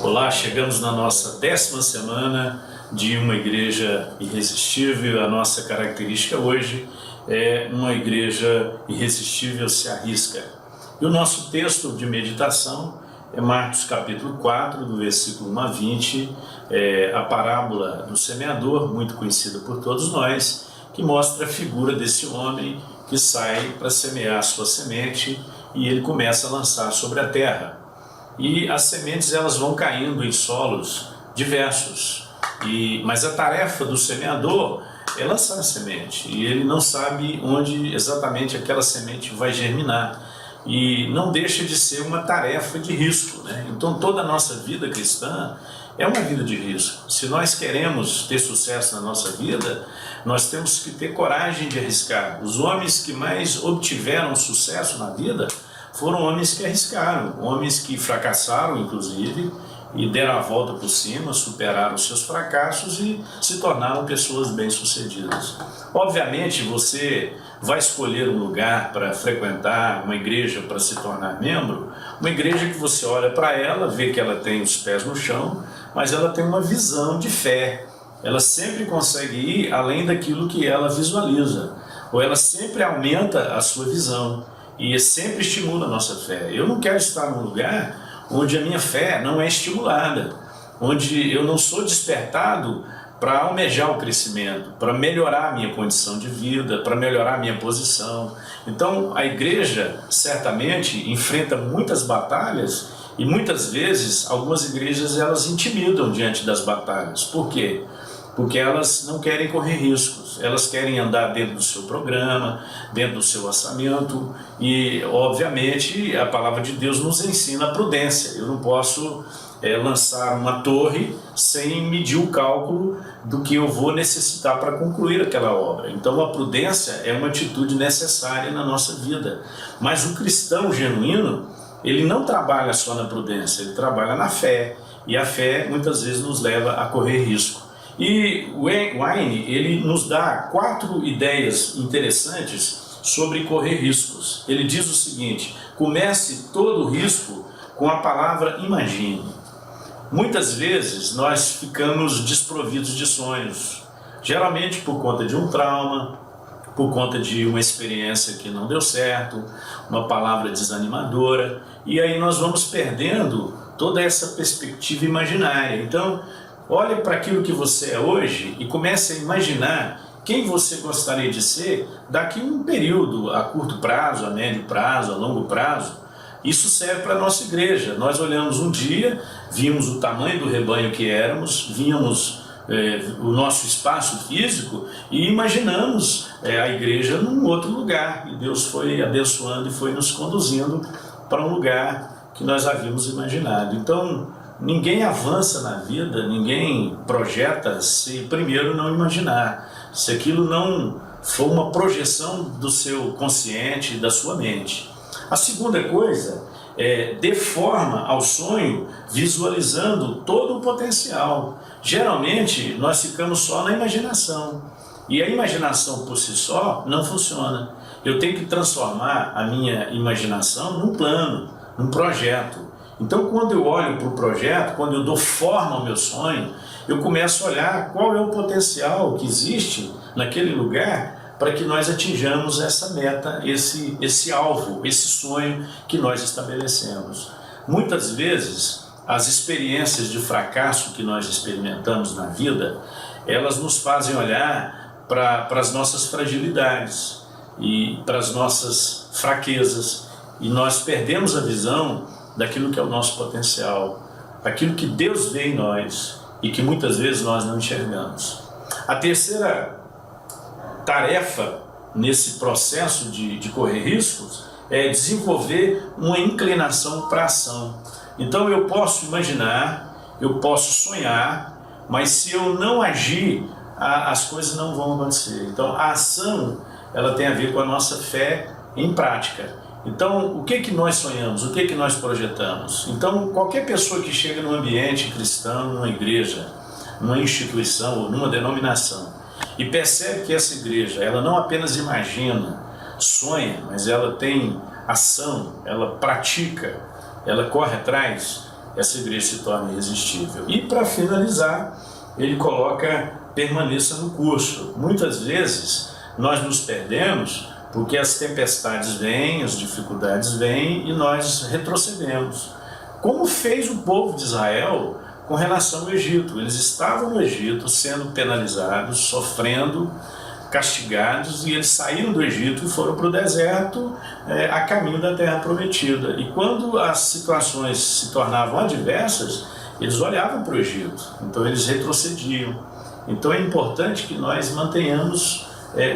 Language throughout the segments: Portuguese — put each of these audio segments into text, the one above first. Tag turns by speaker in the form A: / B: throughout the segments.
A: Olá, chegamos na nossa 10ª semana de uma igreja irresistível. A nossa característica hoje é uma igreja irresistível se arrisca. E o nosso texto de meditação é Marcos capítulo 4, do versículo 1 a 20, a parábola do semeador, muito conhecida por todos nós, que mostra a figura desse homem que sai para semear a sua semente e ele começa a lançar sobre a terra. E as sementes elas vão caindo em solos diversos, mas a tarefa do semeador é lançar a semente, e ele não sabe onde exatamente aquela semente vai germinar, e não deixa de ser uma tarefa de risco, né? Então toda a nossa vida cristã é uma vida de risco. Se nós queremos ter sucesso na nossa vida, nós temos que ter coragem de arriscar. Os homens que mais obtiveram sucesso na vida foram homens que arriscaram, homens que fracassaram, inclusive, e deram a volta por cima, superaram os seus fracassos e se tornaram pessoas bem-sucedidas. Obviamente, você vai escolher um lugar para frequentar, uma igreja para se tornar membro, uma igreja que você olha para ela, vê que ela tem os pés no chão, mas ela tem uma visão de fé. Ela sempre consegue ir além daquilo que ela visualiza, ou ela sempre aumenta a sua visão. E sempre estimula a nossa fé. Eu não quero estar num lugar onde a minha fé não é estimulada, onde eu não sou despertado para almejar o crescimento, para melhorar a minha condição de vida, para melhorar a minha posição. Então a igreja certamente enfrenta muitas batalhas e muitas vezes algumas igrejas elas intimidam diante das batalhas. Por quê? Porque elas não querem correr riscos, elas querem andar dentro do seu programa, dentro do seu orçamento, e obviamente a palavra de Deus nos ensina a prudência. Eu não posso lançar uma torre sem medir o cálculo do que eu vou necessitar para concluir aquela obra. Então a prudência é uma atitude necessária na nossa vida, mas o cristão genuíno, ele não trabalha só na prudência, ele trabalha na fé, e a fé muitas vezes nos leva a correr risco. E o Wayne, ele nos dá 4 ideias interessantes sobre correr riscos. Ele diz o seguinte: comece todo risco com a palavra imagine. Muitas vezes nós ficamos desprovidos de sonhos, geralmente por conta de um trauma, por conta de uma experiência que não deu certo, uma palavra desanimadora, e aí nós vamos perdendo toda essa perspectiva imaginária. Então, olhe para aquilo que você é hoje e comece a imaginar quem você gostaria de ser daqui a um período, a curto prazo, a médio prazo, a longo prazo. Isso serve para a nossa igreja. Nós olhamos um dia, vimos o tamanho do rebanho que éramos, víamos o nosso espaço físico e imaginamos a igreja num outro lugar. E Deus foi abençoando e foi nos conduzindo para um lugar que nós havíamos imaginado. Então, ninguém avança na vida, ninguém projeta se primeiro não imaginar, se aquilo não for uma projeção do seu consciente, da sua mente. A segunda coisa é dê forma ao sonho visualizando todo o potencial. Geralmente nós ficamos só na imaginação, e a imaginação por si só não funciona. Eu tenho que transformar a minha imaginação num plano, num projeto. Então, quando eu olho para o projeto, quando eu dou forma ao meu sonho, eu começo a olhar qual é o potencial que existe naquele lugar para que nós atinjamos essa meta, esse alvo, esse sonho que nós estabelecemos. Muitas vezes, as experiências de fracasso que nós experimentamos na vida, elas nos fazem olhar para as nossas fragilidades e para as nossas fraquezas, e nós perdemos a visão daquilo que é o nosso potencial, aquilo que Deus vê em nós e que muitas vezes nós não enxergamos. A terceira tarefa nesse processo de correr riscos é desenvolver uma inclinação para a ação. Então eu posso imaginar, eu posso sonhar, mas se eu não agir, as coisas não vão acontecer. Então a ação, ela tem a ver com a nossa fé em prática. Então, o que nós sonhamos? O que nós projetamos? Então, qualquer pessoa que chega num ambiente cristão, numa igreja, numa instituição ou numa denominação, e percebe que essa igreja, ela não apenas imagina, sonha, mas ela tem ação, ela pratica, ela corre atrás, essa igreja se torna irresistível. E para finalizar, ele coloca: permaneça no curso. Muitas vezes nós nos perdemos porque as tempestades vêm, as dificuldades vêm e nós retrocedemos. Como fez o povo de Israel com relação ao Egito. Eles estavam no Egito sendo penalizados, sofrendo, castigados, e eles saíram do Egito e foram para o deserto a caminho da terra prometida. E quando as situações se tornavam adversas, eles olhavam para o Egito, então eles retrocediam. Então é importante que nós mantenhamos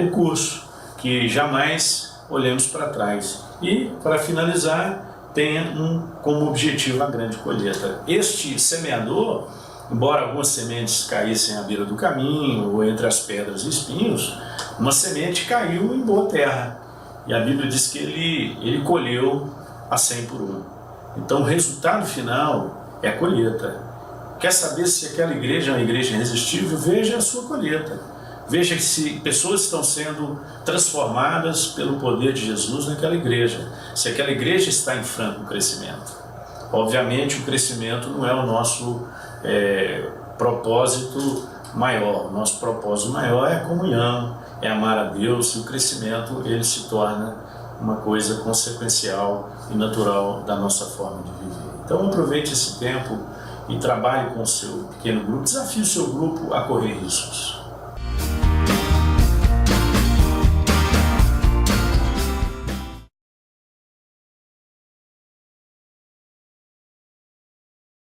A: o curso, que jamais olhemos para trás. E, para finalizar, tenha como objetivo a grande colheita. Este semeador, embora algumas sementes caíssem à beira do caminho ou entre as pedras e espinhos, uma semente caiu em boa terra. E a Bíblia diz que ele colheu a 100 por 1. Então o resultado final é a colheita. Quer saber se aquela igreja é uma igreja irresistível? Veja a sua colheita. Veja se pessoas estão sendo transformadas pelo poder de Jesus naquela igreja. Se aquela igreja está em franco crescimento. Obviamente o crescimento não é o nosso propósito maior. O nosso propósito maior é a comunhão, é amar a Deus, e o crescimento ele se torna uma coisa consequencial e natural da nossa forma de viver. Então aproveite esse tempo e trabalhe com o seu pequeno grupo, desafie o seu grupo a correr riscos.